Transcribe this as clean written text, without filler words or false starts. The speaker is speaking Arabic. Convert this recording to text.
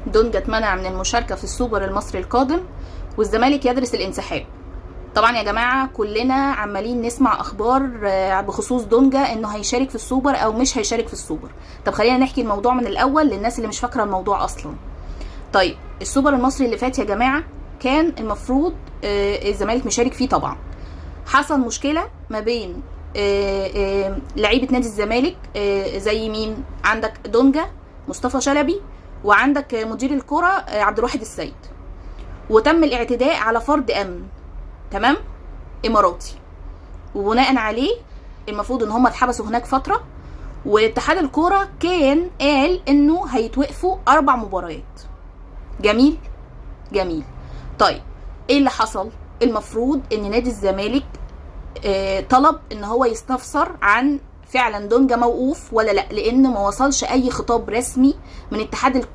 دونجا اتمنع من المشاركة في السوبر المصري القادم، والزمالك يدرس الانسحاب. طبعا يا جماعة كلنا عمالين نسمع اخبار بخصوص دونجا انه هيشارك في السوبر او مش هيشارك في السوبر. طب خلينا نحكي الموضوع من الاول للناس اللي مش فاكرة الموضوع اصلا. طيب السوبر المصري اللي فات يا جماعة كان المفروض الزمالك مشارك فيه. طبعا حصل مشكلة ما بين لعيبة نادي الزمالك، زي مين؟ عندك دونجا، مصطفى شلبي، وعندك مدير الكرة عبد الواحد السيد، وتم الاعتداء على فرد امن، تمام، اماراتي، وبناء عليه المفروض ان هم اتحبسوا هناك فترة، واتحاد الكرة كان قال انه هيتوقفوا 4 مباريات. جميل جميل. طيب ايه اللي حصل؟ المفروض ان نادي الزمالك طلب ان هو يستفسر عن فعلا دونجا موقوف ولا لا، لان ما وصلش اي خطاب رسمي من اتحاد الكرة